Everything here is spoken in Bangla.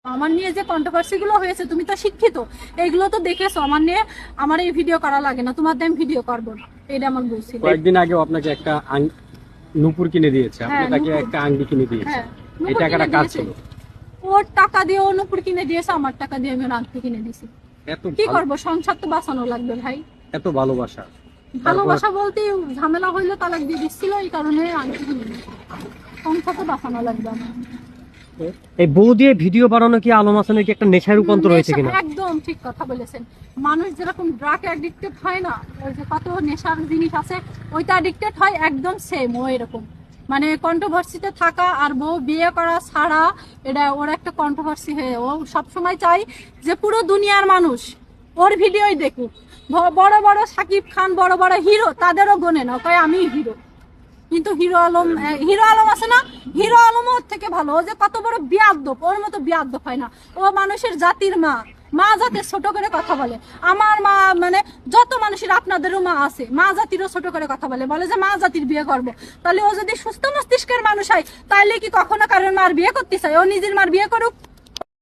আমার নিয়ে যে কন্ট্রোভার্সি গুলো হয়েছে, তুমি তো শিক্ষিত, এইগুলো তো দেখেছো। আমার নিয়ে আমার এই ভিডিও করা লাগে না, তোমার দিয়ে আমি ভিডিও করবো না, এটা আমার বলছিল। কয়েকদিন আগে আপনাকে একটা নূপুর কিনে দিয়েছে, আপনি হ্যাঁ, তাকে নূপুর। একটা আংটি কিনে দিয়েছে। হ্যাঁ, এই নূপুর টাকাটা কিনে কার দিয়েছে। ছিল? ওর টাকা দিয়ে ও নূপুর কিনে দিয়েছে, আমার টাকা দিয়ে আমি আংটি কিনে দিয়েছি। এত কি ভালো- করবো, সংসার তো বাঁচানো লাগবে ভাই। এত ভালোবাসা। ভালোবাসা বলতে ঝামেলা হইলো, তালাক দিয়ে দিচ্ছিল, এই কারণে আংটি কিনে দিয়েছি। সংসার তো বাঁচানো লাগবে আমার। এই বউ দিয়ে ভিডিও বানানো কি আলম হাসানের কি একটা নেশায় রূপান্তর হয়েছে কিনা? একদম ঠিক কথা বলেছেন। মানুষ যেরকম ড্রাগ অ্যাডিক্টেড হয় না, ওই যে কত নেশার জিনিস আছে, ওইটা অ্যাডিক্টেড হয়, একদম সেম ও এরকম। মানে কন্ট্রোভার্সিতে থাকা আর বউ বিয়ে করা ছাড়া, এটা ওর একটা কন্ট্রোভার্সি হয়ে ও সবসময় চাই যে পুরো দুনিয়ার মানুষ ওর ভিডিওই দেখুক। বড় বড় সাকিব খান, বড় বড় হিরো, তাদেরও গোনে না, কয় আমি হিরো। কিন্তু হিরো আলম আছে না, হিরো আলম ওর থেকে ভালো। ও যে কত বড় বিয়াদ্দপ, ওর মতো বিয়াদ্দপ হয় না। ও মানুষের জাতির মা জাতির ছোট করে কথা বলে। আমার মা মানে যত মানুষের, আপনাদেরও মা আছে, মা জাতিরও ছোট করে কথা বলে যে মা জাতির বিয়ে করবো। তাহলে ও যদি সুস্থ মস্তিষ্কের মানুষ হয়, তাহলে কি কখনো কারোর মার বিয়ে করতে চায়? ও নিজের মার বিয়ে করুক।